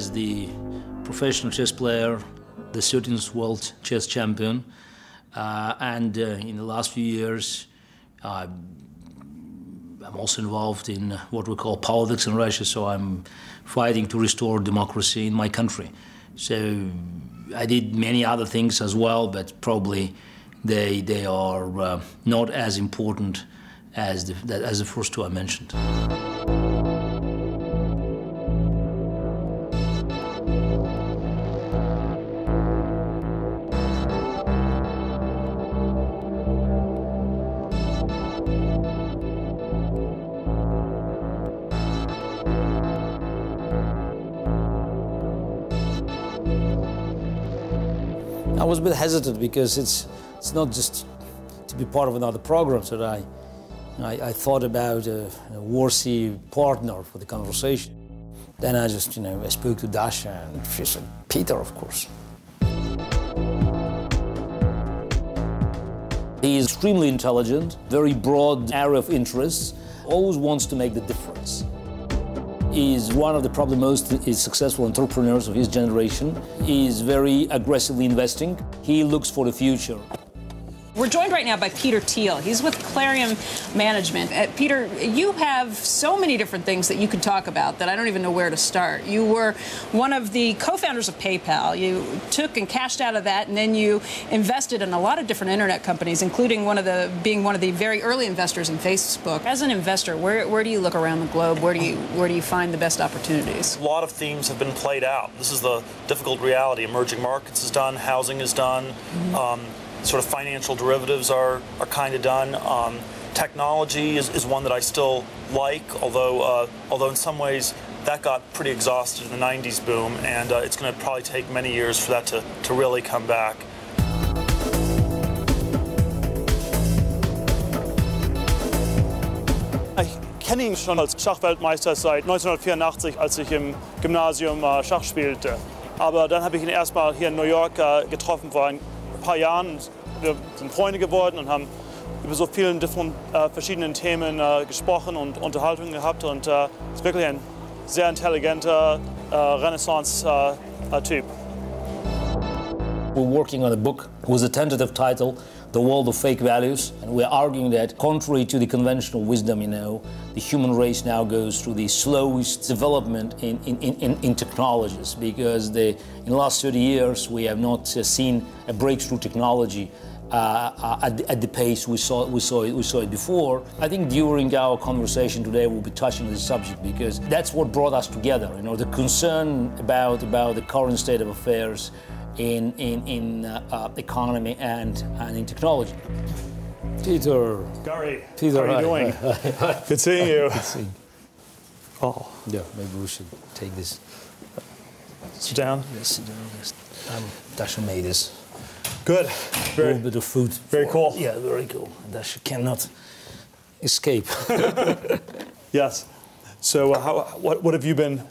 as the professional chess player, the 13th world chess champion, and in the last few years, I'm also involved in what we call politics in Russia, so I'm fighting to restore democracy in my country. So I did many other things as well, but probably they are not as important as the first two I mentioned. I was a bit hesitant because it's not just to be part of another program, so that I thought about a worthy partner for the conversation. Then I just, I spoke to Dasha, and she said, Peter, of course. He is extremely intelligent, very broad area of interests, always wants to make the difference. He is one of the probably most successful entrepreneurs of his generation. He is very aggressively investing. He looks for the future. We're joined right now by Peter Thiel. He's with Clarion Management. Peter, you have so many different things that you could talk about that I don't even know where to start. You were one of the co-founders of PayPal. You took and cashed out of that, and then you invested in a lot of different internet companies, including being one of the very early investors in Facebook. As an investor, where do you look around the globe? Where do you find the best opportunities? A lot of themes have been played out. This is the difficult reality. Emerging markets is done, housing is done. Sort of financial derivatives are kind of done. Technology is one that I still like, although in some ways that got pretty exhausted in the 90s boom, and it's going to probably take many years for that to really come back. Ich kenne ihn schon als Schachweltmeister seit 1984, als ich im Gymnasium Schach spielte. Aber dann habe ich ihn erst mal hier in New York getroffen vor ein paar Jahren. Wir sind Freunde geworden und haben über so vielen verschiedenen Themen gesprochen und Unterhaltungen gehabt. Und ist wirklich ein sehr intelligenter Renaissance-Typ. We're working on a book with a tentative title, The World of Fake Values, and we're arguing that, contrary to the conventional wisdom, the human race now goes through the slowest development in technologies, because in the last 30 years we have not seen a breakthrough technology at the pace we saw it before. I think during our conversation today we'll be touching on this subject because that's what brought us together. The concern about the current state of affairs in economy and in technology. Peter. Gary, Peter, how are you doing? Good seeing you. Good seeing you. Oh. Yeah, maybe we should take this. Sit down? Yes, sit down. Yes. Dasha made this. Good. A little bit of food. Very cool. Yeah, very cool. Dasha cannot escape. Yes. So what have you been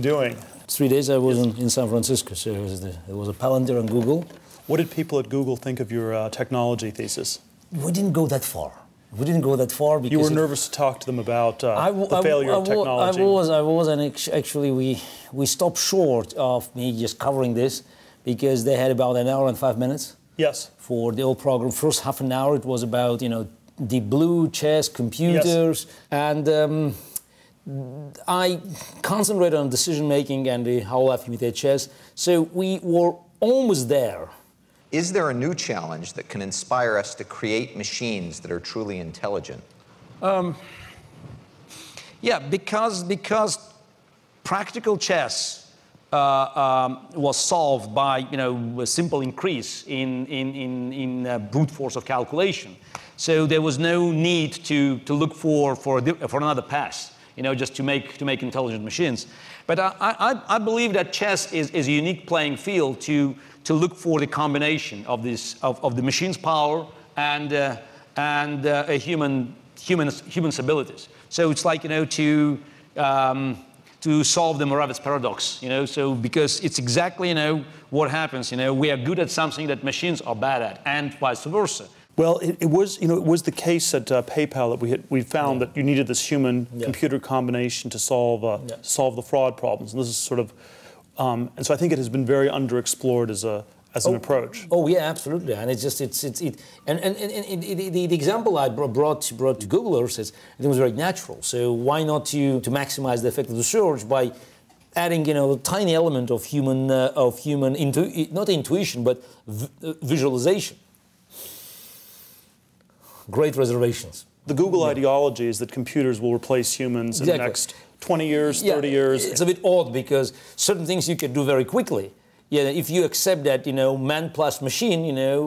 doing? 3 days I was in San Francisco, so there was a Palantir on Google. What did people at Google think of your technology thesis? We didn't go that far. We didn't go that far because... You were nervous to talk to them about the failure of technology. I was, and actually we stopped short of me just covering this because they had about an hour and 5 minutes. Yes. For the whole program. First half an hour it was about, the blue chess, computers, yes. And I concentrated on decision-making and the how Life Imitates Chess, so we were almost there. Is there a new challenge that can inspire us to create machines that are truly intelligent? Yeah, because practical chess was solved by a simple increase in brute force of calculation. So there was no need to look for another pass. Just to make intelligent machines. But I believe that chess is a unique playing field to look for the combination of the machine's power and a human's abilities. So it's like to solve the Moravec paradox. So because it's exactly what happens. We are good at something that machines are bad at, and vice versa. Well, it was the case at PayPal that we found that you needed this human-computer combination to solve the fraud problems. And this is sort of And so I think it has been very underexplored as an approach. Oh yeah, absolutely. And it's just the example I brought to Googlers is it was very natural. So why not to maximize the effect of the search by adding a tiny element of human not intuition but visualization. Great reservations. The Google ideology is that computers will replace humans in the next 20 years, 30 years. It's a bit odd because certain things you can do very quickly. Yeah, if you accept that, man plus machine,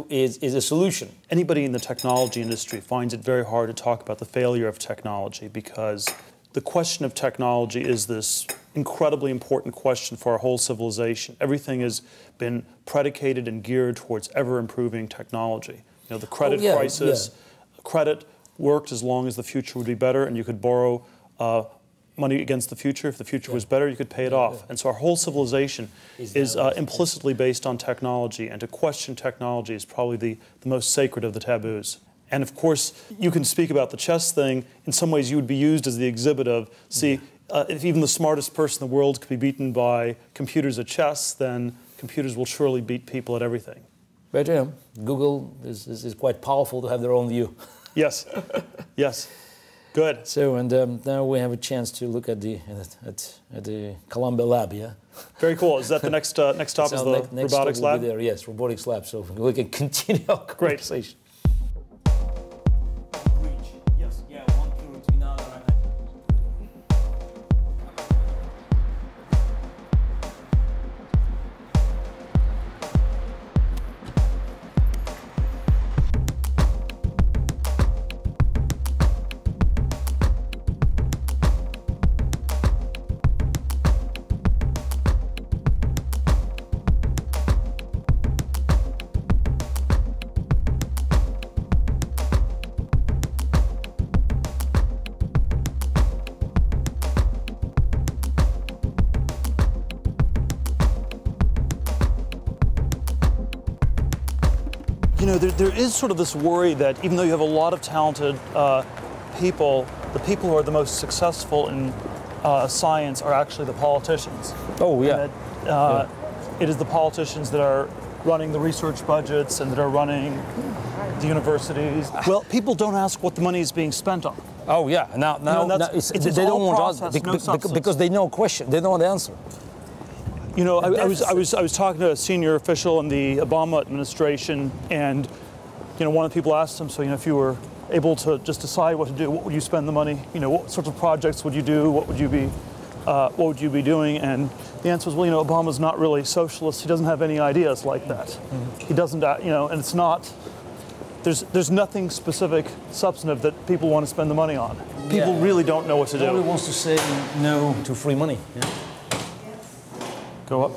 is a solution. Anybody in the technology industry finds it very hard to talk about the failure of technology because the question of technology is this incredibly important question for our whole civilization. Everything has been predicated and geared towards ever-improving technology. The credit crisis, credit worked as long as the future would be better, and you could borrow money against the future. If the future was better, you could pay it off. And so our whole civilization is implicitly based on technology, and to question technology is probably the most sacred of the taboos. And of course, you can speak about the chess thing. In some ways, you would be used as the exhibit of, see, if even the smartest person in the world could be beaten by computers at chess, then computers will surely beat people at everything. But Google is quite powerful to have their own view. Yes, yes, good. So, and now we have a chance to look at the Columbia lab, yeah? Very cool. Is that the next stop is the robotics lab? There, yes, robotics lab, so we can continue our conversation. There is sort of this worry that even though you have a lot of talented people, the people who are the most successful in science are actually the politicians. Oh, yeah. And that, it is the politicians that are running the research budgets and that are running the universities. Well, people don't ask what the money is being spent on. Oh, yeah. Now they don't want to ask because they know question. They know the answer. I was talking to a senior official in the Obama administration, and one of the people asked him, so if you were able to just decide what to do, what would you spend the money? What sorts of projects would you do? What would you be doing? And the answer was, well, Obama's not really socialist. He doesn't have any ideas like that. Mm-hmm. He doesn't, and it's not. There's nothing specific, substantive that people want to spend the money on. People really don't know what to do. Nobody wants to say no to free money. Yeah? Go up.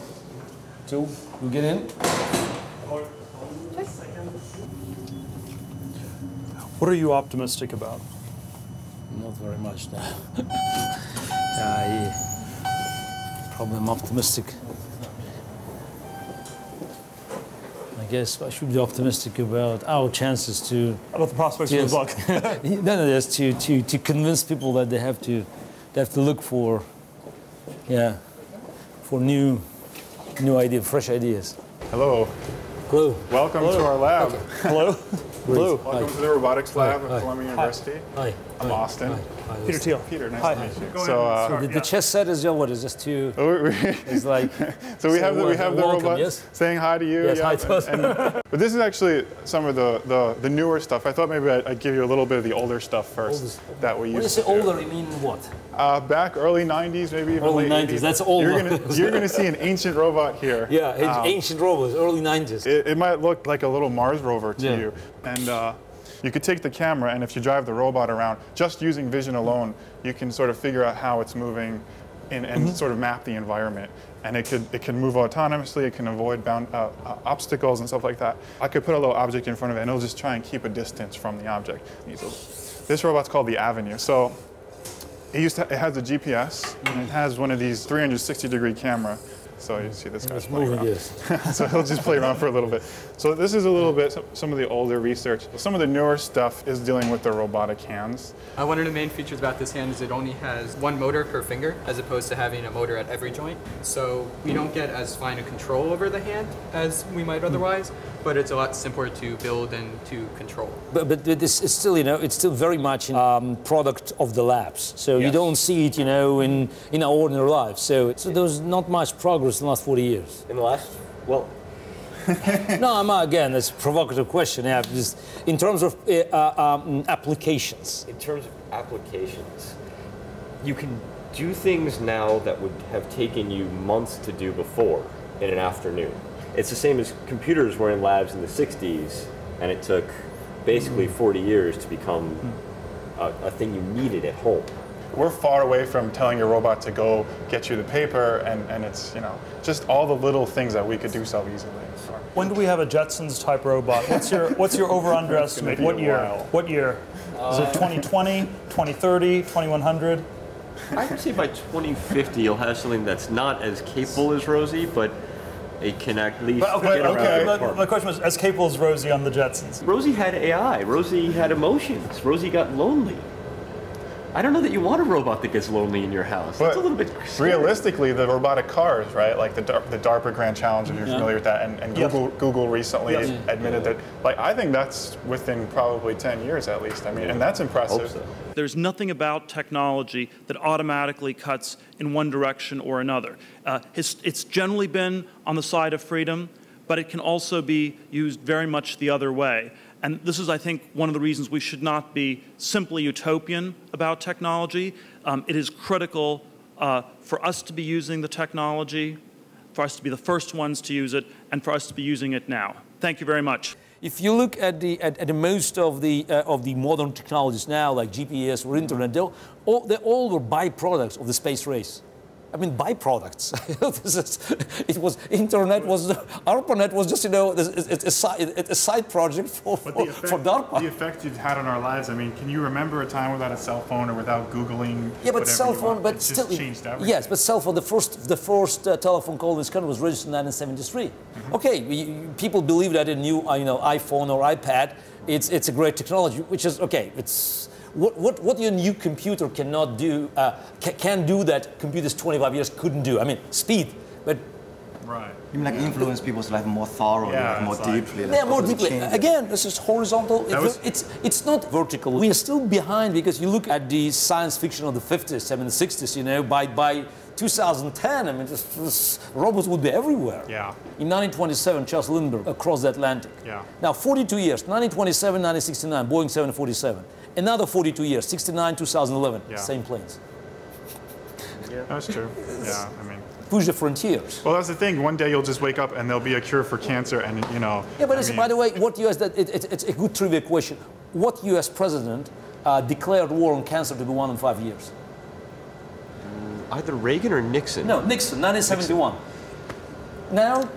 Two. You get in. What are you optimistic about? Not very much. No. Probably I'm optimistic. I guess I should be optimistic about our chances to. About the prospects of the book. No, just to convince people that they have to look for, for new ideas, fresh ideas. Hello. Hello. Welcome to our lab. Okay. Hello. Hello. Welcome to the robotics lab at Columbia University. Hi. I'm Austin. Hi. Peter Thiel. Peter, nice Hi. to meet you. So the chess set is what is just to. It's like. So we have the welcome, robot saying hi to you. Yes, hi to us. But this is actually some of the newer stuff. I thought maybe I'd give you a little bit of the older stuff first. That we used. When you say older, you mean what? Back early 90s, maybe even early late 90s. 80s. That's old. You're gonna see an ancient robot here. Yeah, ancient robots, early 90s. It might look like a little Mars rover to you, and. You could take the camera, and if you drive the robot around, just using vision alone, you can sort of figure out how it's moving and sort of map the environment. And it can move autonomously, it can avoid obstacles and stuff like that. I could put a little object in front of it, and it'll just try and keep a distance from the object. This robot's called the Avenue. So it has a GPS, and it has one of these 360-degree camera. So you see this guy's It's playing moving, around. yes. So he'll just play around for a little bit. So this is a little bit some of the older research. Some of the newer stuff is dealing with the robotic hands. One of the main features about this hand is it only has one motor per finger, as opposed to having a motor at every joint. So we don't get as fine a control over the hand as we might otherwise, but it's a lot simpler to build and to control. But this is still, it's still very much product of the labs. So you don't see it, in our ordinary life. So there's not much progress in the last 40 years. In the last, well... No, again, that's a provocative question. Yeah, just in terms of applications. In terms of applications, you can do things now that would have taken you months to do before in an afternoon. It's the same as computers were in labs in the 60s, and it took basically 40 years to become a thing you needed at home. We're far away from telling your robot to go get you the paper, and it's, just all the little things that we could do so easily. When do we have a Jetsons type robot? What's your over-under estimate? What year? What year? Is it 2020, 2030, 2100? I would say by 2050 you'll have something that's not as capable as Rosie, but it can at least get around. My question was, as capable as Rosie on the Jetsons? Rosie had AI. Rosie had emotions. Rosie got lonely. I don't know that you want a robot that gets lonely in your house. That's a little bit scary. Realistically, the robotic cars, right? Like the DARPA Grand Challenge, if you're familiar with that, and Google recently admitted that. Like, I think that's within probably 10 years at least. I mean, and that's impressive. So. There's nothing about technology that automatically cuts in one direction or another. It's generally been on the side of freedom, but it can also be used very much the other way. And this is, I think, one of the reasons we should not be simply utopian about technology. It is critical for us to be using the technology, for us to be the first ones to use it, and for us to be using it now. Thank you very much. If you look at the most of the modern technologies now, like GPS or internet, they all were byproducts of the space race. I mean, byproducts. ARPANET was just, a side project for DARPA. The effect you've had on our lives. I mean, can you remember a time without a cell phone or without Googling? Yeah, but cell phone, but still, changed everything. Yes, but cell phone. The first telephone call in this country was registered in 1973. Okay, people believe that a new, iPhone or iPad, it's a great technology, which is okay. It's what your new computer cannot do, can do that computers 25 years couldn't do. I mean, speed, but... Right. You mean like influence people's life more thoroughly, more deeply? Yeah, more deeply. Again, this is horizontal. It's not vertical. We are still behind because you look at the science fiction of the 50s, I mean, the 60s, by 2010, I mean, robots would be everywhere. Yeah. In 1927, Charles Lindbergh across the Atlantic. Yeah. Now, 42 years, 1927, 1969, Boeing 747. Another 42 years, 69, 2011, same planes. Yeah. That's true. Yeah, I mean. Push the frontiers. Well, that's the thing. One day you'll just wake up and there'll be a cure for cancer, and Yeah, but by the way, what U.S. It's a good trivia question. What U.S. president declared war on cancer to be won in 5 years? Either Reagan or Nixon. No, Nixon, 1971. Now,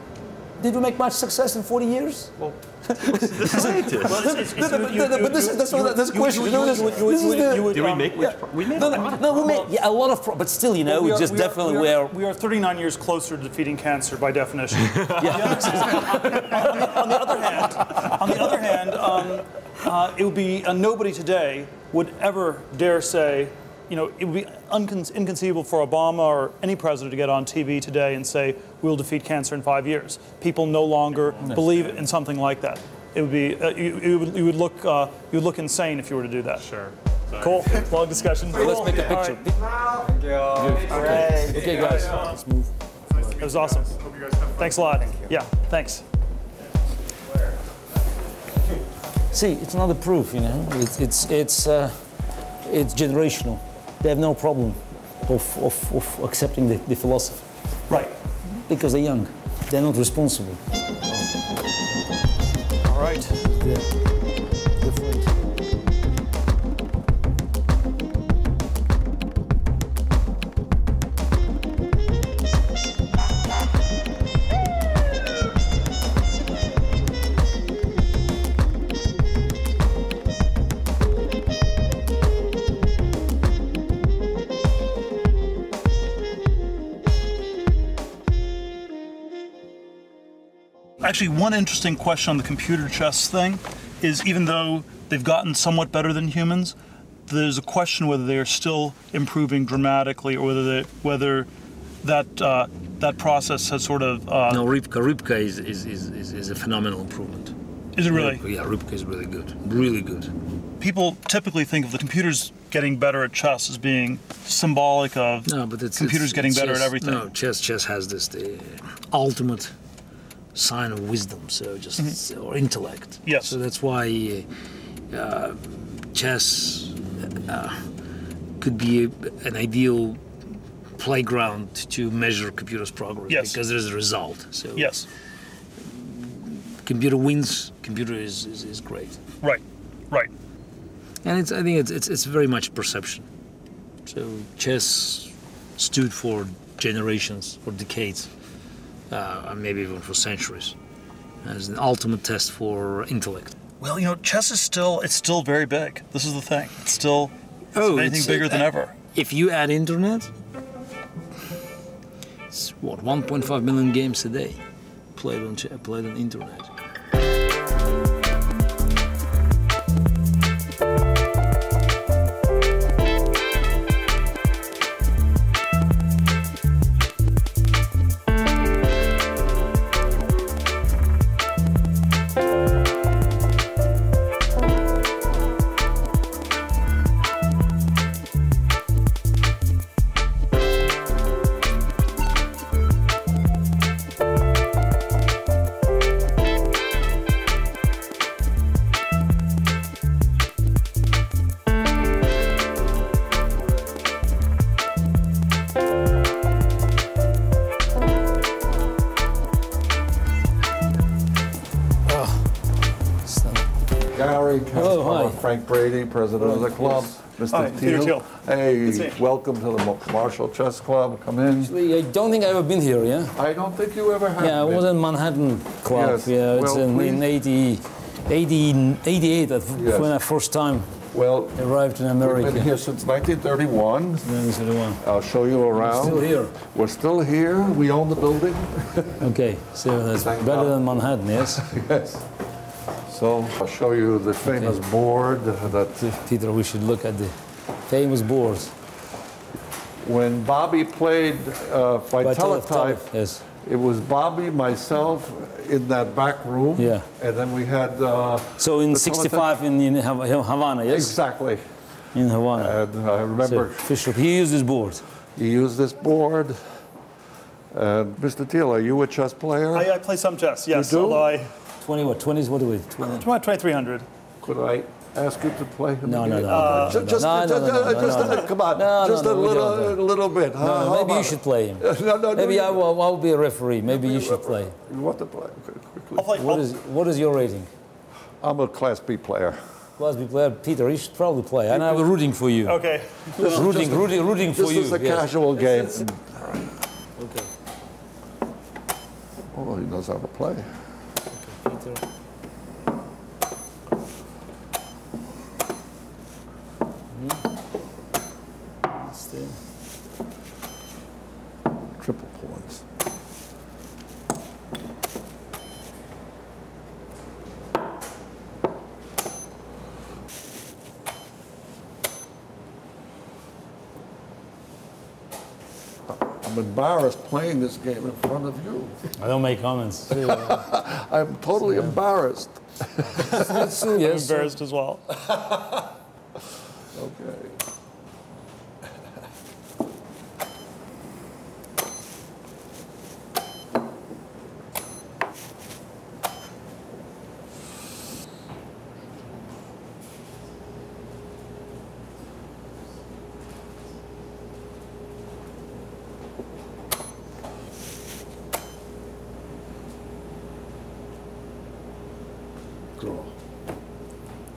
did we make much success in 40 years? Well, the scientists. But this is a question. Did we make much progress? We made we made a lot of progress, but still, we are 39 years closer to defeating cancer by definition. On the other hand, it would be nobody today would ever dare say, it would be inconceivable for Obama or any president to get on TV today and say, we'll defeat cancer in 5 years. People no longer believe in something like that. It would be, you would look insane if you were to do that. Sure. Cool. Long discussion. Let's make a picture. Thank you. Okay, guys. Let's move. It was awesome. Thanks a lot. Yeah, thanks. See, it's another proof, it's generational. They have no problem of accepting the philosophy. Right. Because they're young. They're not responsible. All right. Actually, one interesting question on the computer chess thing is, even though they've gotten somewhat better than humans, there's a question whether they are still improving dramatically, or whether that process has sort of. No, Rybka is a phenomenal improvement. Is it really? Yeah, Rybka is really good. Really good. People typically think of the computers getting better at chess as being symbolic of computers getting better at everything. No, chess has the ultimate sign of wisdom, so just or intellect. Yes. So that's why chess could be an ideal playground to measure computers' progress. Yes. Because there's a result. So yes. Computer wins. Computer is great. Right. Right. And I think it's very much perception. So chess stood for generations, for decades, and maybe even for centuries, as an ultimate test for intellect. Well, chess is still very big. This is the thing. It's still anything bigger than ever. If you add internet, it's 1.5 million games a day played on internet. Garry Kasparov, Frank Brady, president of the club. Mr. Thiel. Hey, welcome to the Marshall Chess Club. Come in. Actually, I don't think I've ever been here, yeah? I don't think you ever have. Yeah, I was in Manhattan Club. Yes. Yeah, it's Well, in 88, when I first time arrived in America. We've been here since 1931. 1931. I'll show you around. Still here. We're still here. We own the building. Okay, so that's better than Manhattan, yes? Yes. So I'll show you the famous board that... Peter, we should look at the famous boards. When Bobby played by teletype, yes. It was Bobby, myself, in that back room. Yeah. And then we had... so in 65 in Havana, yes? Exactly. In Havana. And I remember... So Fisher, he used this board. He used this board. And Mr. Thiel, are you a chess player? I play some chess, yes. You do? Although I... 20s, what do we? 2300. Could I ask you to play him No, again? Come on, just a little bit. No, maybe you should play him. Maybe I'll be a referee. Maybe you should play. You want to play? Quickly. What is your rating? I'm a Class B player. Class B player, Peter. You should probably play. And I'm rooting for you. Okay. Rooting for you. This is a casual game. Okay. Oh, he knows how to play. Peter. Triple points. I'm embarrassed playing this game in front of you. I don't make comments. I'm totally embarrassed. Yes, I'm embarrassed as well. Okay.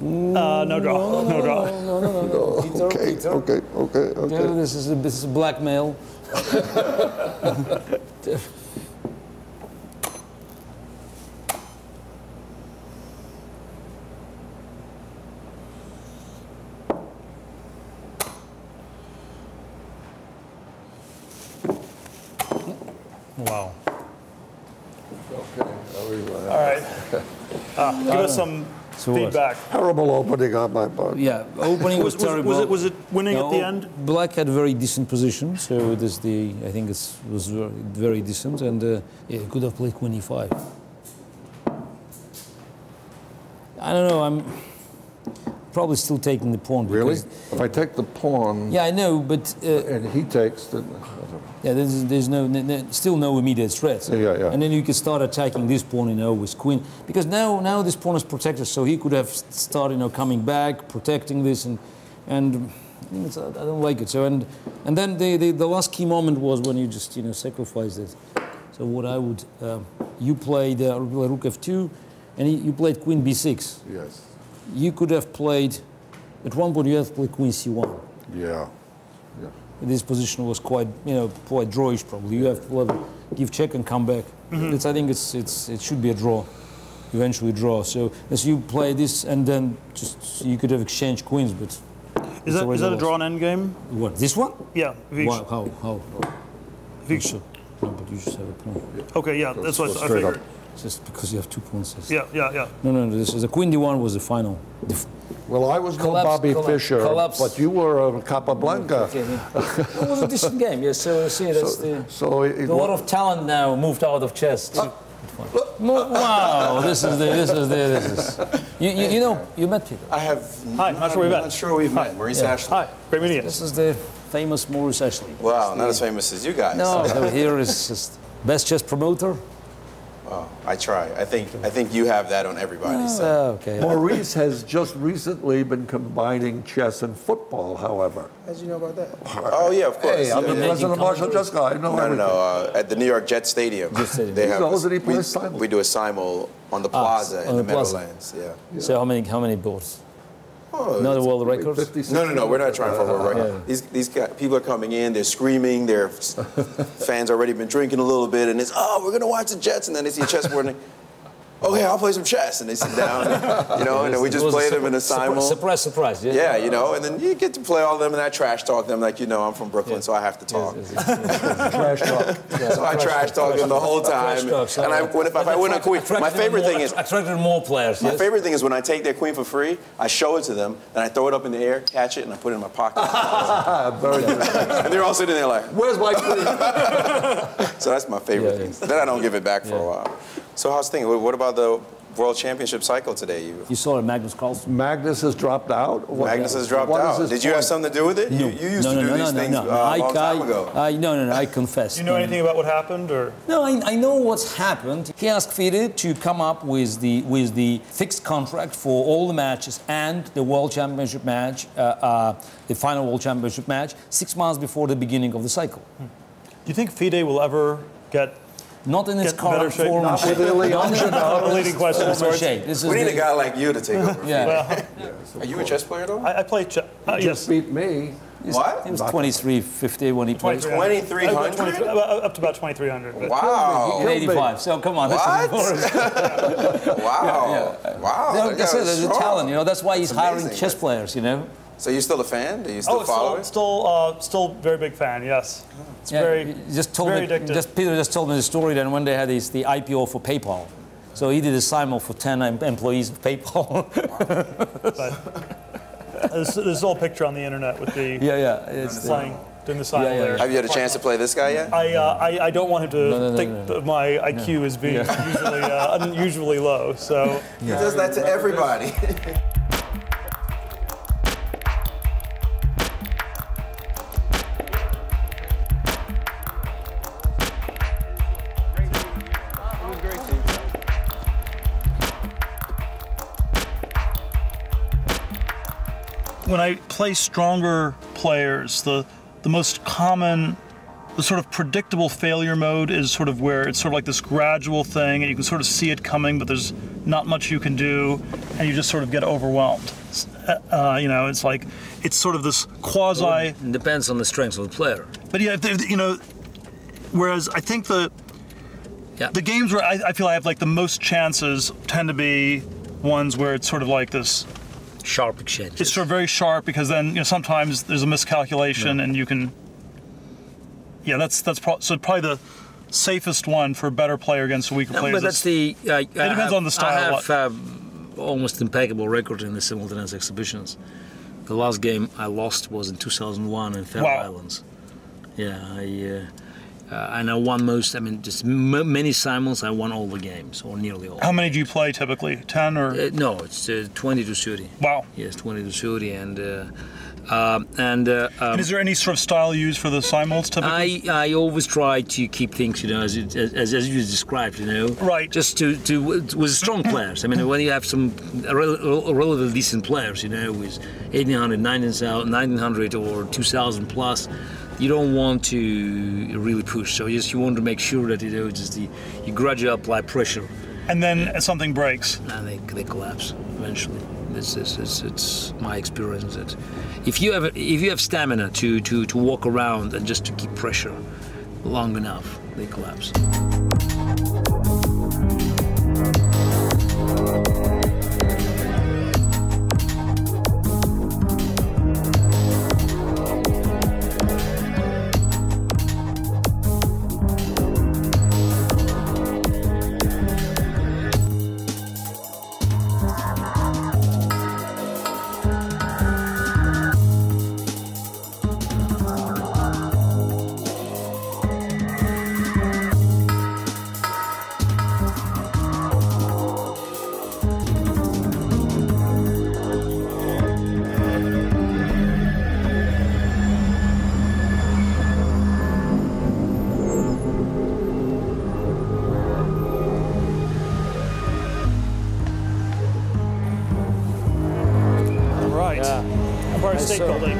No draw. No draw. No. Peter, Okay. This is blackmail. Wow. Okay, I'll relax. Give us some feedback. Terrible opening on my part. Yeah, opening was terrible. Was it winning at the end? Black had a very decent position, so it is I think it was very decent, and yeah, could have played queen e5. I don't know. I'm probably still taking the pawn. Really? If I take the pawn. Yeah, I know, but and he takes the. Yeah, there's still no immediate threat. Yeah. And then you can start attacking this pawn, with queen, because now this pawn is protected, so he could have started, coming back, protecting this, and I don't like it. So and then the last key moment was when you just sacrificed it. So what I would you played rook f2, and you played queen b6. Yes. You could have played at one point you have to play queen c1. Yeah. This position was quite drawish probably. You have to give check and come back. I think it should be a draw, eventually draw. So as you play this, and then you could have exchanged queens, but is that a draw on endgame? What, this one? Yeah. How? No, but you just have a pawn. Okay, yeah, that's what I figured. Just because you have 2 pawns. Yeah. No. This is the queen d1 was the final. Well, I was no Bobby Fischer, but you were Capablanca. It was a decent game. Yes. So see, that's a lot of talent now moved out of chess. Wow, this is. You met Peter. I have. Hi, not sure we met. Not sure we've met. Maurice Ashley. Hi, great meeting you. This is the famous Maurice Ashley. Wow, not as famous as you guys. No, here is just best chess promoter. Oh, I try. I think you have that on everybody. So. Okay. Maurice has just recently been combining chess and football, however. How did you know about that? Oh, yeah, of course. Hey, I'm the president of Marshall Chess Guy. I know everything. No. At the New York Jet Stadium. They have we do a simul on the plaza in the Meadowlands. Yeah. So how many boards? Oh, another world record? No. We're not trying for a world record. These people are coming in. They're screaming. Their fans already been drinking a little bit, and it's we're gonna watch the Jets, and then they see a chessboard and okay, I'll play some chess, and they sit down, and then we just play them in a simul. Surprise, yeah. Yeah, and then you get to play all of them, and I trash talk them like, I'm from Brooklyn, so I have to talk. Trash talk. So I trash talk them the whole time. And if I win a queen, my favorite thing is attracted more players. My favorite thing is when I take their queen for free, I show it to them, and I throw it up in the air, catch it, and I put it in my pocket. Very good. And they're all sitting there like, where's my queen? So that's my favorite thing. Then I don't give it back for a while. So how's things? What about the World Championship cycle today? You saw it, Magnus Carlsen. Magnus has dropped out? Magnus has dropped out. Did you have something to do with it? No. You used to do these things a long time ago. No, I confess. Do you know anything about what happened? Or? No, I know what's happened. He asked FIDE to come up with the fixed contract for all the matches and the World Championship match, the final World Championship match, 6 months before the beginning of the cycle. Do you think FIDE will ever get... Not in its current form. Not a leading question. We need a guy like you to take over. Yeah. Are you a chess player, though? I play chess. Just beat me. What? He was 2350 when he played. 2300? Up to about 2300. Wow. In 85. So come on. What? Wow. Wow. There's a talent. That's why he's hiring chess players. So you're still a fan? Do you still follow it? Still very big fan. Yes. It's very addictive. Peter just told me the story that one day had the IPO for PayPal. So he did a simul for 10 employees of PayPal. There's a whole picture on the internet with the doing the simul there. Have you had a chance to play this guy yet? I don't want him to think that my IQ is being unusually low. So he does that to everybody. When I play stronger players, the most common, the sort of predictable failure mode is sort of where it's sort of like this gradual thing and you can sort of see it coming, but there's not much you can do and you just sort of get overwhelmed. It's like, it's sort of this quasi... Well, it depends on the strengths of the player. But yeah, whereas I think the games where I feel I have like the most chances tend to be ones where it's sort of like this sharp exchange. It's sort of very sharp because then sometimes there's a miscalculation and you can. Yeah, that's probably safest one for a better player against a weaker player? But that's the. It depends on the style. I have almost impeccable record in the simultaneous exhibitions. The last game I lost was in 2001 in Faroe Islands. Yeah, and I won most. I mean, just many simultaneous. I won all the games, or nearly all. How many do you play typically? 10 or? No, it's 20 to 30. Wow. Yes, 20 to 30, and is there any sort of style used for the simultaneous typically? I always try to keep things, you know, as you described, you know. Right. Just to with strong players. I mean, when you have some relatively decent players, you know, with 1800, 1900 or 2000 plus, you don't want to really push. So you want to make sure that, you know, you gradually apply pressure. And then something breaks. And they collapse eventually. It's my experience that if you have stamina to walk around and just to keep pressure long enough, they collapse. Empire State Building.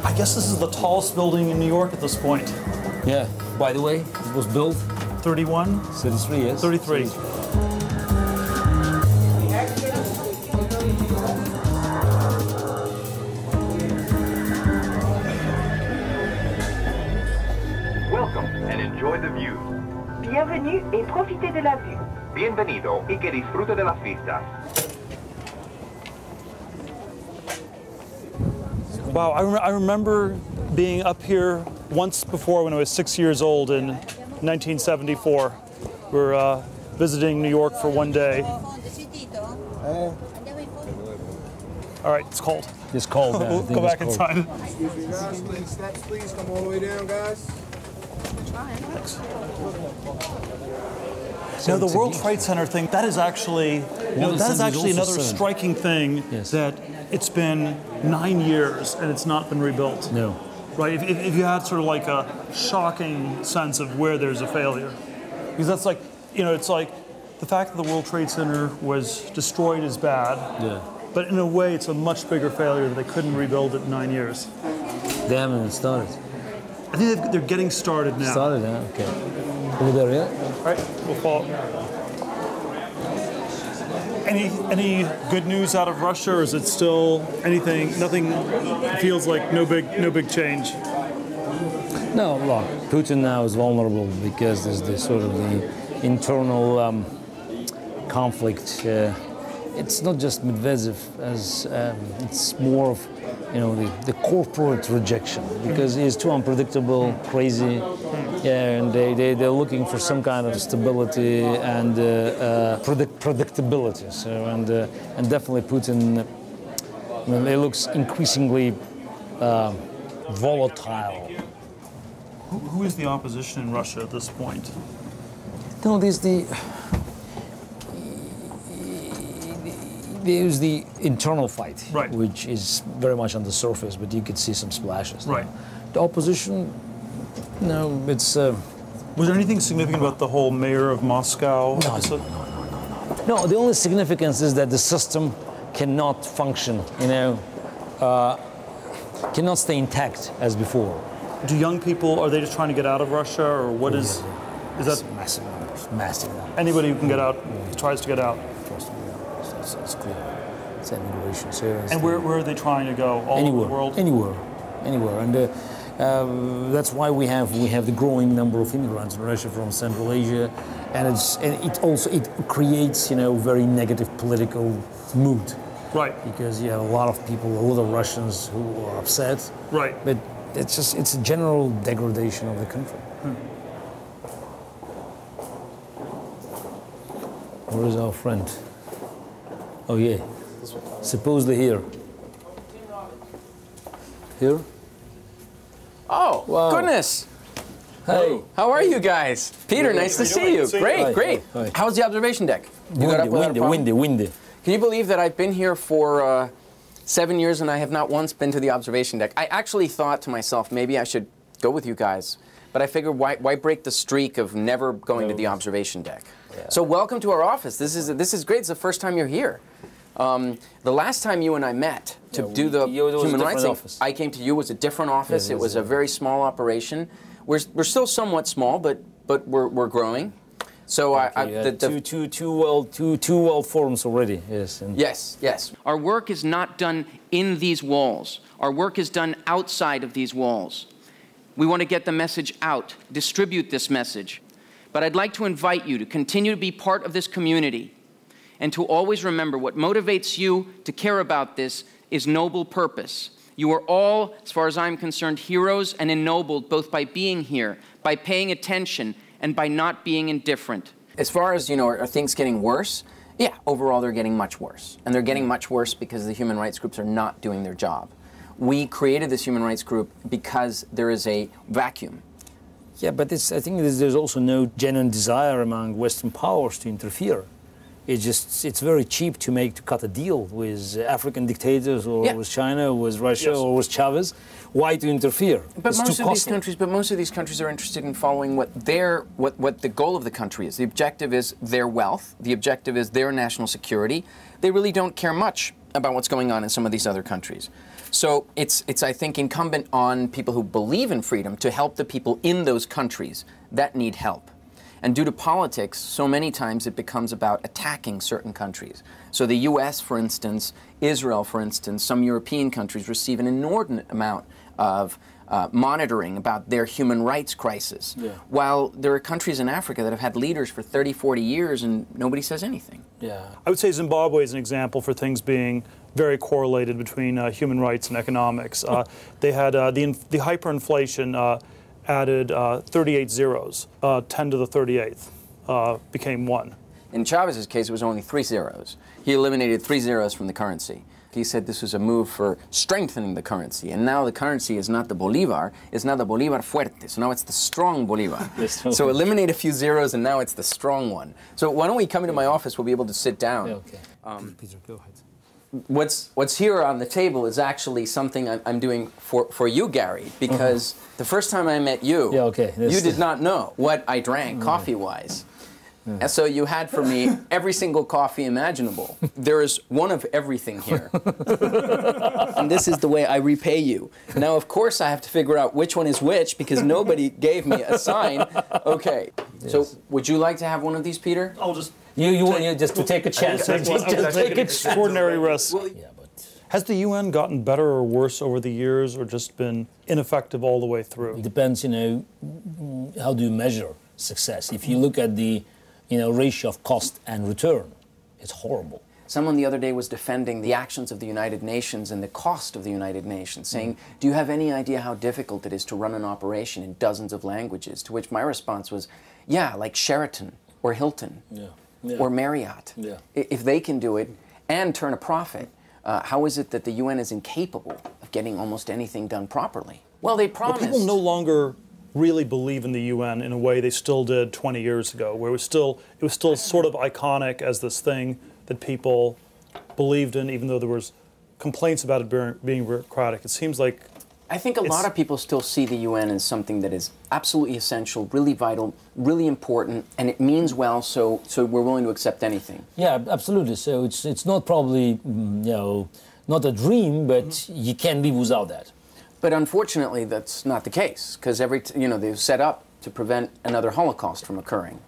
I guess this is the tallest building in New York at this point. Yeah. By the way, it was built 31? 33 years. 33. Welcome and enjoy the view. Bienvenue et profitez de la vue. Bienvenido y que disfrute de las vistas. Wow, I remember being up here once before when I was 6 years old in 1974. We were visiting New York for one day. All right, it's cold. It's cold. We'll go back inside. Steps, please come all the way down, guys. Thanks. Now the World Trade Center thing, that is actually, another striking thing, that it's been 9 years and it's not been rebuilt. No. Right, if you had sort of like a shocking sense of where there's a failure. Because that's like, you know, it's like the fact that the World Trade Center was destroyed is bad. Yeah. But in a way, it's a much bigger failure that they couldn't rebuild it in 9 years. They haven't started. I think they're getting started now. Started, yeah, okay. Over there, yeah? All right, we'll follow. Any good news out of Russia, or is it still anything? Nothing feels like no big change. No, look, Putin now is vulnerable because there's this sort of the internal conflict. It's not just Medvedev, as it's more of, you know, the corporate rejection, because he's too unpredictable, crazy, yeah, and they're looking for some kind of stability and predictability. So and definitely Putin, I mean, it looks increasingly volatile. Who is the opposition in Russia at this point? No, there's the internal fight, right, which is very much on the surface, but you could see some splashes. Right. The opposition, no, it's... Was there anything significant about the whole mayor of Moscow? No, the only significance is that the system cannot function, you know, cannot stay intact as before. Do young people, are they just trying to get out of Russia, or what is that? Massive numbers, massive numbers. Anybody who can get out tries to get out. It's clear. It's immigration. So and where are they trying to go? All over the world? Anywhere. And that's why we have the growing number of immigrants in Russia from Central Asia, and it creates, you know, very negative political mood. Right. Because you have a lot of people, a lot of Russians who are upset. Right. But it's a general degradation of the country. Where is our friend? Oh yeah, supposedly here. Here? Oh, wow. Goodness. Hey. How are you guys? Peter, nice to see you. Great, great. Hi. How's the observation deck? You got up without a problem? Windy. Can you believe that I've been here for 7 years and I have not once been to the observation deck? I actually thought to myself, maybe I should go with you guys. But I figured, why break the streak of never going to the observation deck? Yeah. So welcome to our office. This is great. It's the first time you're here. The last time you and I met to do the human rights thing, I came to you. It was a different office. It was a very small operation. We're still somewhat small, but we're growing. So two world forums already. Yes. Yes. Our work is not done in these walls. Our work is done outside of these walls. We want to get the message out, distribute this message. But I'd like to invite you to continue to be part of this community and to always remember what motivates you to care about this is noble purpose. You are all, as far as I'm concerned, heroes and ennobled both by being here, by paying attention, and by not being indifferent. As far as, are things getting worse? Yeah, overall they're getting much worse. And they're getting much worse because the human rights groups are not doing their job. We created this human rights group because there is a vacuum. Yeah, but I think there's also no genuine desire among Western powers to interfere. It's very cheap to cut a deal with African dictators or with China, or with Russia, or with Chavez. Why to interfere? But most of these countries are interested in following what the goal of the country is. The objective is their wealth. The objective is their national security. They really don't care much about what's going on in some of these other countries. So it's I think, incumbent on people who believe in freedom to help the people in those countries that need help. And due to politics, so many times it becomes about attacking certain countries. So the US, for instance, Israel, for instance, some European countries receive an inordinate amount of monitoring about their human rights crisis, while there are countries in Africa that have had leaders for 30, 40 years and nobody says anything. Yeah. I would say Zimbabwe is an example for things being very correlated between human rights and economics. They had the hyperinflation added 38 zeros, 10 to the 38th became 1. In Chavez's case, it was only 3 zeros. He eliminated 3 zeros from the currency. He said this was a move for strengthening the currency, and now the currency is not the Bolivar, it's not the Bolivar fuerte, so now it's the strong Bolivar. So eliminate a few zeros, and now it's the strong one. So why don't we come into my office, we'll be able to sit down. Yeah, okay. Peter, go ahead. What's here on the table is actually something I'm doing for you, Gary, because the first time I met you, you did not know what I drank coffee-wise. And so you had for me every single coffee imaginable. There is one of everything here. And this is the way I repay you. Now, of course, I have to figure out which one is which because nobody gave me a sign. Okay. Yes. So would you like to have one of these, Peter? I'll just... You want just to take a chance. Just take an extraordinary risk. Has the UN gotten better or worse over the years, or just been ineffective all the way through? It depends, how do you measure success? If you look at the, ratio of cost and return, it's horrible. Someone the other day was defending the actions of the United Nations and the cost of the United Nations, saying, do you have any idea how difficult it is to run an operation in dozens of languages? To which my response was, yeah, like Sheraton or Hilton. Or Marriott. If they can do it and turn a profit, how is it that the UN is incapable of getting almost anything done properly? Well, they promised. But people no longer really believe in the UN in a way they still did 20 years ago, where it was still sort of iconic as this thing that people believed in, even though there was complaints about it being bureaucratic. It seems like I think a lot of people still see the UN as something that is absolutely essential, really vital, really important, and it means well, so we're willing to accept anything. Yeah, absolutely. So it's not probably, not a dream, but you can't live without that. But unfortunately, that's not the case, because they've set up to prevent another Holocaust from occurring.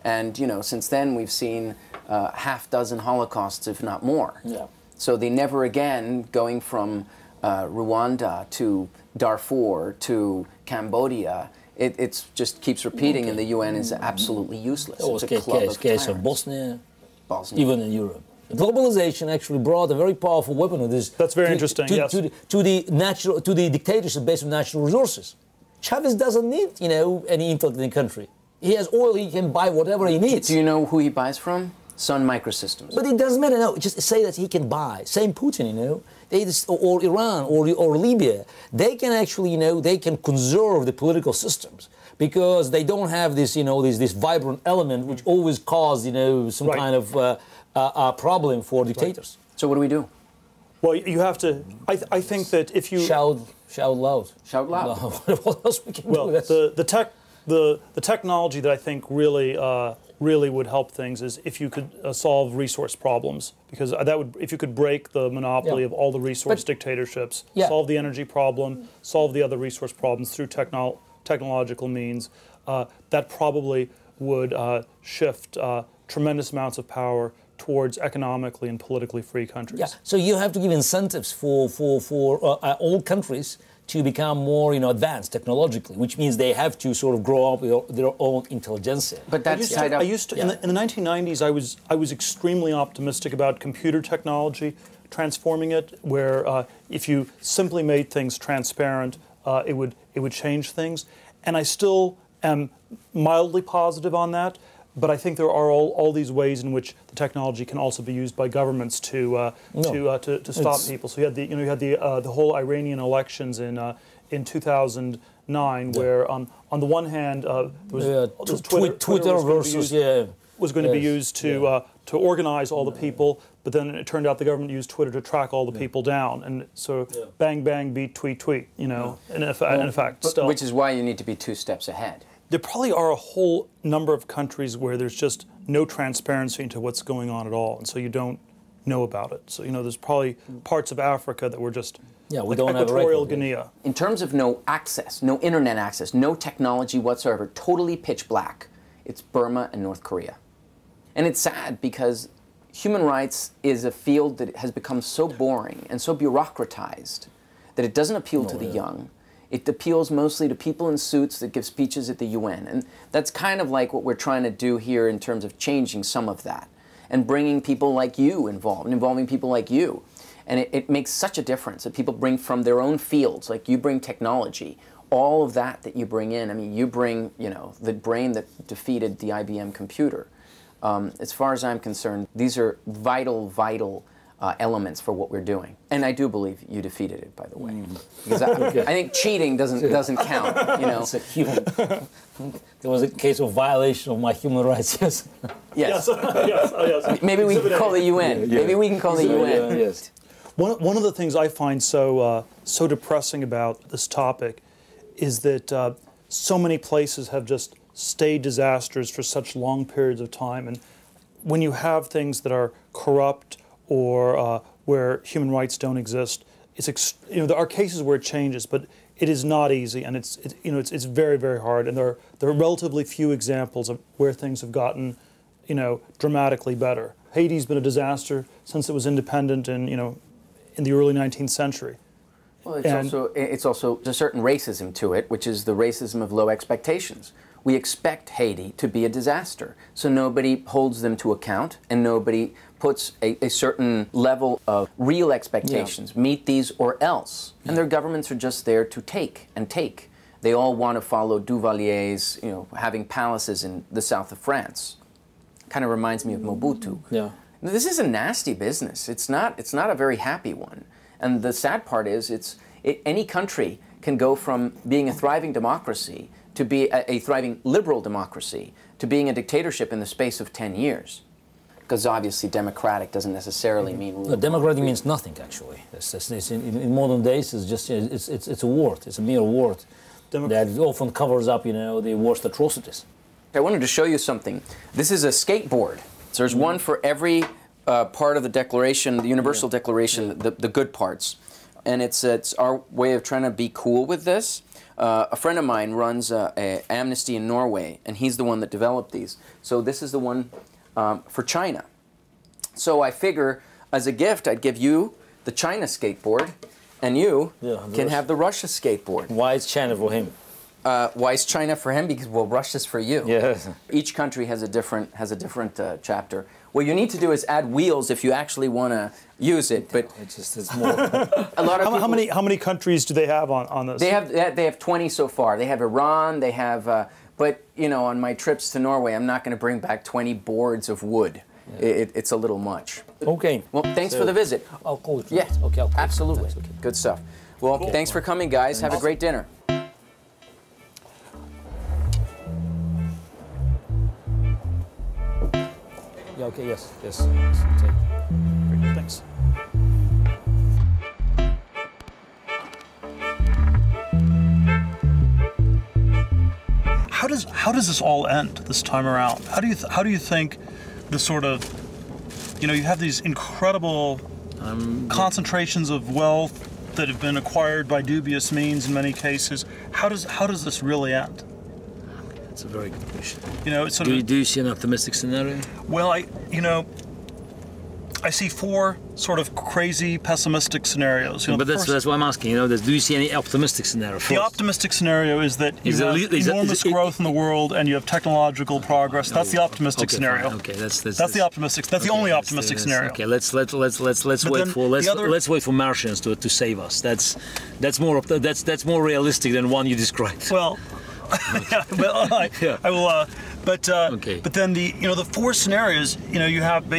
And, since then we've seen half dozen Holocausts, if not more. Yeah. So they never again, going from Rwanda to Darfur to Cambodia, it just keeps repeating, and the UN is absolutely useless. It was a case of Bosnia, even in Europe. Globalization actually brought a very powerful weapon of this. That's very interesting. Yes. To the dictatorship based on natural resources. Chavez doesn't need, any intellect in the country. He has oil. He can buy whatever he needs. Do you know who he buys from? Sun Microsystems. But it doesn't matter. No, just say that he can buy. Same Putin, They just, or Iran or Libya. They can actually, they can conserve the political systems because they don't have this, this vibrant element which always cause, some kind of problem for dictators. Right. So what do we do? Well, you have to. I think that if you shout loud. Shout loud. What else we can do? The technology that I think really would help things is if you could solve resource problems, because that would, if you could break the monopoly of all the resource dictatorships, solve the energy problem, solve the other resource problems through technological means, that probably would shift tremendous amounts of power towards economically and politically free countries. Yeah. So you have to give incentives for all countries to become more, advanced technologically, which means they have to sort of grow up with their own intelligentsia. But that's in the 1990s, I was extremely optimistic about computer technology, transforming it, where if you simply made things transparent, it would change things. And I still am mildly positive on that. But I think there are all these ways in which the technology can also be used by governments to stop people. So you had the whole Iranian elections in 2009, where on the one hand Twitter was going to be used to organize all the people, but then it turned out the government used Twitter to track all the people down, and so bang bang beat tweet tweet, in effect. Which is why you need to be 2 steps ahead. There probably are a whole number of countries where there's just no transparency into what's going on at all, and so you don't know about it. So, there's probably parts of Africa that were just we don't have Equatorial Guinea. In terms of no access, no internet access, no technology whatsoever, totally pitch black, it's Burma and North Korea. And it's sad because human rights is a field that has become so boring and so bureaucratized that it doesn't appeal to the young. It appeals mostly to people in suits that give speeches at the UN. And that's kind of like what we're trying to do here in terms of changing some of that and bringing people like you involved, and involving people like you. And it makes such a difference that people bring from their own fields, like you bring technology, all of that you bring in. I mean, you bring, the brain that defeated the IBM computer. As far as I'm concerned, these are vital elements for what we're doing, and I do believe you defeated it, by the way. Because I think cheating doesn't count. It's a human. There was a case of violation of my human rights. Yes. Yes. Yes. Maybe we can call the UN. Maybe we can call the UN. Yes. One of the things I find so depressing about this topic is that so many places have just stayed disasters for such long periods of time, and when you have things that are corrupt or where human rights don't exist, there are cases where it changes, but it is not easy, and it's very, very hard, and there are relatively few examples of where things have gotten, dramatically better. Haiti's been a disaster since it was independent in the early 19th century. Well, it's also a certain racism to it, which is the racism of low expectations. We expect Haiti to be a disaster, so nobody holds them to account, and nobody puts a certain level of real expectations. Meet these or else. And their governments are just there to take and take. They all want to follow Duvalier's, having palaces in the south of France. Kind of reminds me of Mobutu. Yeah. This is a nasty business. It's not a very happy one. And the sad part is any country can go from being a thriving democracy to be a thriving liberal democracy to being a dictatorship in the space of 10 years. Because obviously democratic doesn't necessarily mean rule. Democratic means nothing, actually. In modern days, it's a word. It's a mere word that often covers up, the worst atrocities. I wanted to show you something. This is a skateboard. So there's one for every part of the Declaration, the Universal Declaration, the good parts. And it's our way of trying to be cool with this. A friend of mine runs Amnesty in Norway, and he's the one that developed these. So this is the one for China. So I figure, as a gift, I'd give you the China skateboard, and you can have the Russia skateboard. Why is China for him? Why is China for him? Because, well, Russia's for you. Yes. Each country has a different chapter. What you need to do is add wheels if you actually want to use it. But it's more. A lot of how many countries do they have on this? They have 20 so far. They have Iran. They have, but you know, on my trips to Norway, I'm not going to bring back 20 boards of wood. Yeah. It's a little much. Okay. Well, thanks for the visit. I'll call it. Yeah. Okay. Absolutely. Okay. Good stuff. Well, thanks for coming, guys. Have a great dinner. Yeah. Okay. Yes. Yes. Take. Very good. Thanks. How does this all end this time around? How do you think the sort of, you know, you have these incredible concentrations of wealth that have been acquired by dubious means in many cases. How does this really end? That's a very good question. You know, it's do you see an optimistic scenario? Well, I see four sort of crazy pessimistic scenarios. You know, but that's why I'm asking. You know, do you see any optimistic scenario? The optimistic scenario is that you have enormous growth in the world and you have technological progress. That's the optimistic scenario. Okay, that's the optimistic. That's the only optimistic scenario. Okay, let's wait for Martians to save us. That's more realistic than one you described. Well. I will. But then the four scenarios. You have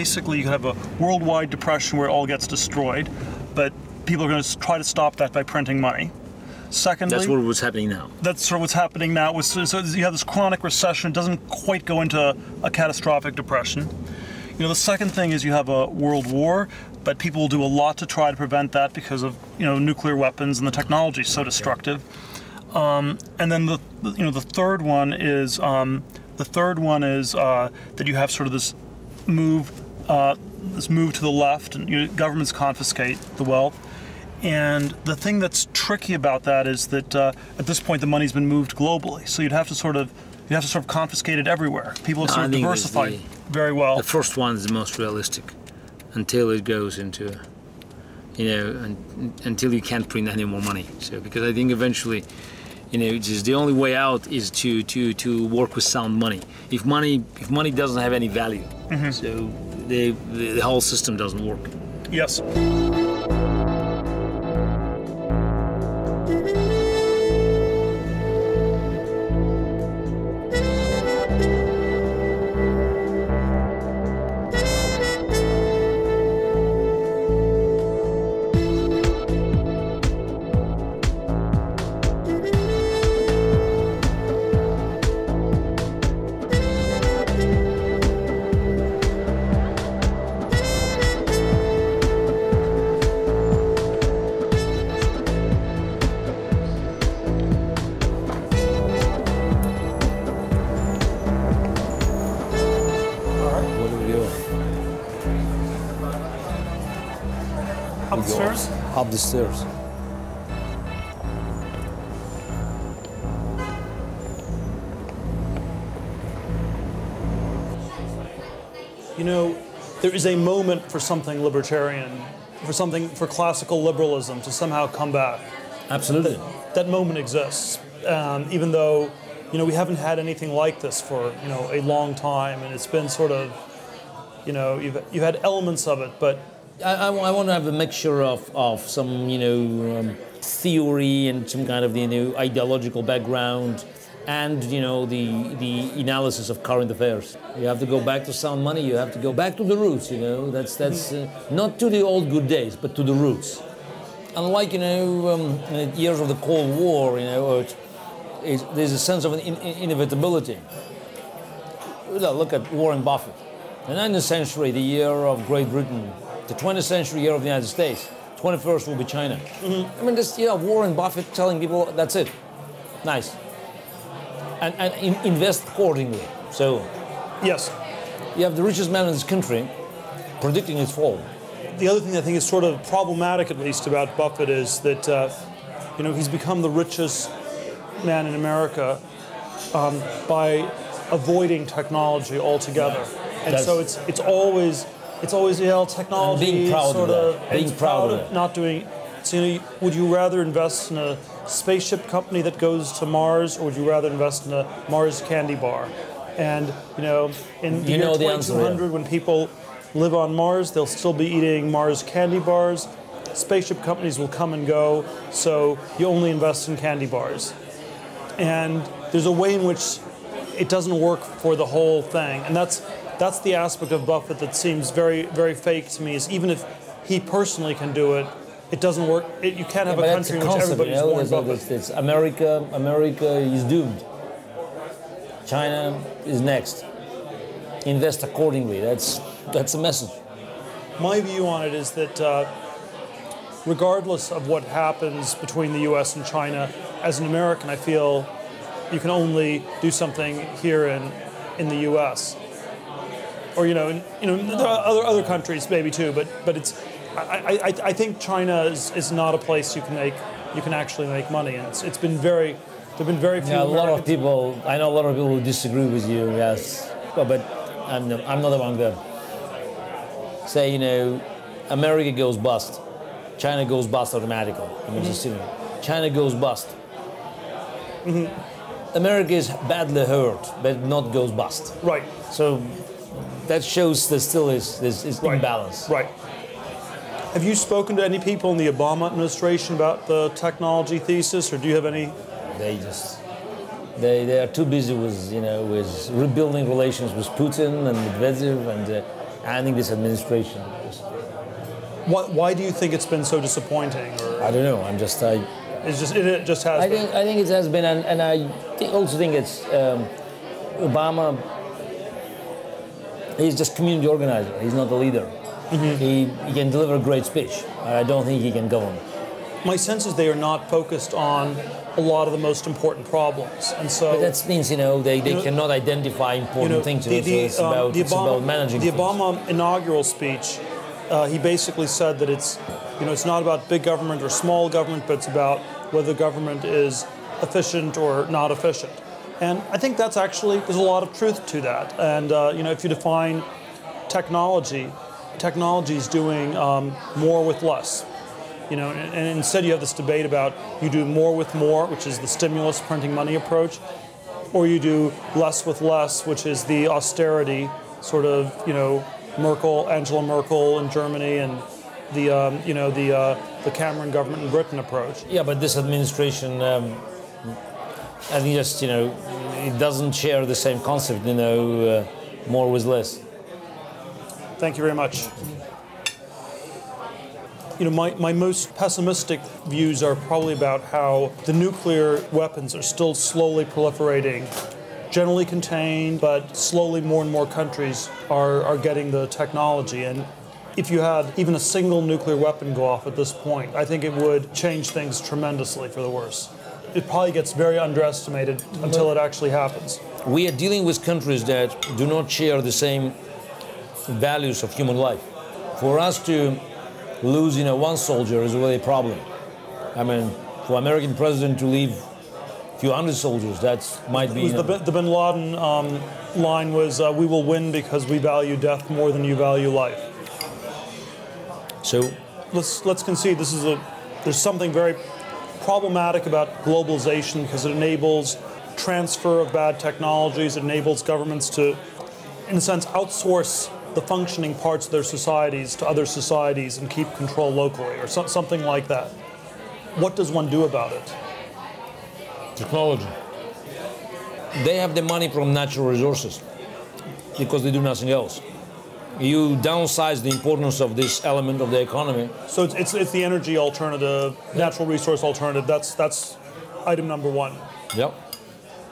a worldwide depression where it all gets destroyed, but people are going to try to stop that by printing money. Secondly, that's what's happening now. That's sort of what's happening now. So you have this chronic recession. It doesn't quite go into a catastrophic depression. The second thing is you have a world war, but people will do a lot to try to prevent that because of nuclear weapons and the technology is so destructive. And then the third one is that you have sort of this move to the left, and governments confiscate the wealth. And the thing that's tricky about that is that at this point the money's been moved globally, so you'd have to sort of confiscate it everywhere. People have sort of diversified very well. The first one is the most realistic, until it goes into, until you can't print any more money. So because I think eventually, just the only way out is to work with sound money. If money doesn't have any value, so the whole system doesn't work. Yes. Up the stairs? Up the stairs. There is a moment for something libertarian, for classical liberalism to somehow come back. Absolutely. That moment exists, even though, we haven't had anything like this for, a long time, and it's been sort of, you've had elements of it, but I want to have a mixture of some, theory and some kind of, ideological background, and, the analysis of current affairs. You have to go back to sound money. You have to go back to the roots. That's not to the old good days, but to the roots. Unlike, years of the Cold War, there's a sense of inevitability. Look at Warren Buffett. The 19th century, the year of Great Britain. The 20th century, year of the United States. 21st will be China. I mean, this Warren Buffett telling people that's it. Nice. And invest accordingly. So, yes, you have the richest man in this country predicting its fall. The other thing I think is sort of problematic, at least, about Buffett is that he's become the richest man in America by avoiding technology altogether, and so it's always technology. And being proud sort of of that. Being proud of it. Not doing. So would you rather invest in a spaceship company that goes to Mars, or would you rather invest in a Mars candy bar? And in the year 2200, when people live on Mars, they'll still be eating Mars candy bars. Spaceship companies will come and go, so you only invest in candy bars. And there's a way in which it doesn't work for the whole thing. And that's the aspect of Buffett that seems very, very fake to me, is even if he personally can do it, it doesn't work. You can't have a country in which everybody's Warren Buffett. America is doomed. China is next. Invest accordingly. That's the message. My view on it is that regardless of what happens between the U.S. and China, as an American, I feel you can only do something here in the U.S. Or there are other countries maybe too, but it's. I think China is not a place you can actually make money, and it's been very. There've been very few. Yeah, a lot of people. I know a lot of people who disagree with you. Yes, but I'm not among them. Say America goes bust, China goes bust automatically. I mean, just China goes bust. America is badly hurt, but not goes bust. Right. So that shows there still is imbalance. Right. Have you spoken to any people in the Obama administration about the technology thesis, or do you have any? They are too busy with with rebuilding relations with Putin and Medvedev and ending this administration. Why do you think it's been so disappointing? Or? I don't know. It just has. I think it has been, and I also think it's Obama. He's just community organizer. He's not the leader. He can deliver a great speech. I don't think he can govern. My sense is they are not focused on a lot of the most important problems, and so. But that means they cannot identify important things. It's about managing. The Obama inaugural speech, he basically said that it's not about big government or small government, but it's about whether government is efficient or not efficient. And I think there's a lot of truth to that. And if you define technology is doing more with less. And instead you have this debate about you do more with more, which is the stimulus printing money approach, or you do less with less, which is the austerity sort of, Angela Merkel in Germany and the Cameron government in Britain approach. Yeah, but this administration, I think just, it doesn't share the same concept, more with less. Thank you very much. My most pessimistic views are probably about how the nuclear weapons are still slowly proliferating, generally contained, but slowly more and more countries are getting the technology. And if you had even a single nuclear weapon go off at this point, I think it would change things tremendously for the worse. It probably gets very underestimated until it actually happens. We are dealing with countries that do not share the same values of human life. For us to lose, one soldier is really a problem. I mean, for American president to leave a few hundred soldiers, that might be. The Bin Laden line was, "We will win because we value death more than you value life." So let's concede there's something very problematic about globalization because it enables transfer of bad technologies. It enables governments to, in a sense, outsource the functioning parts of their societies to other societies and keep control locally, or something like that. What does one do about it? Technology. They have the money from natural resources because they do nothing else. You downsize the importance of this element of the economy. So it's the energy alternative, natural resource alternative. That's item number one. Yep.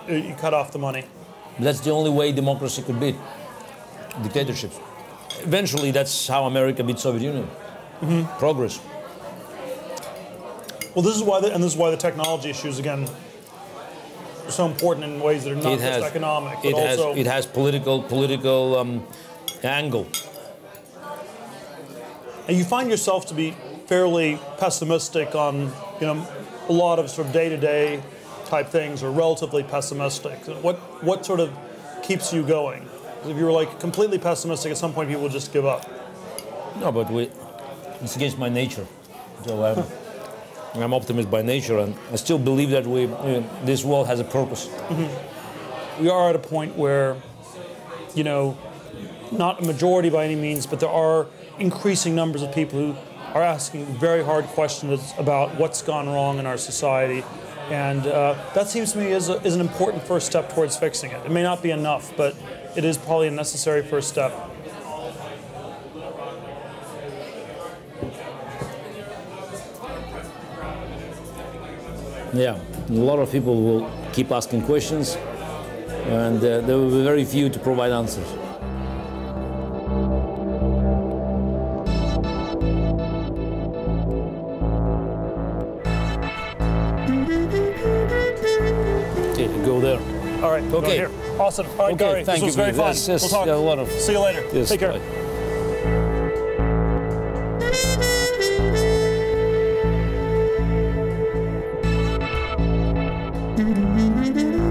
You cut off the money. That's the only way democracy could beat dictatorships. Eventually, that's how America beat Soviet Union. Progress. Well, this is why the technology issues again are so important in ways that are not just economic, but also it has political angle. And you find yourself to be fairly pessimistic on a lot of sort of day-to-day type things, or relatively pessimistic. What sort of keeps you going? If you were completely pessimistic, at some point people would just give up. No, but it's against my nature. So I'm optimist by nature, and I still believe that this world has a purpose. We are at a point where, not a majority by any means, but there are increasing numbers of people who are asking very hard questions about what's gone wrong in our society. And that seems to me is an important first step towards fixing it. It may not be enough, but it is probably a necessary first step. Yeah, a lot of people will keep asking questions, and there will be very few to provide answers. Okay, go there. All right, go here. Awesome. All right, okay, Garry, thank this was you. very fun. Yes, yes, we'll talk. Yeah, a lot of, see you later. Yes, take care. Bye. Mm-hmm.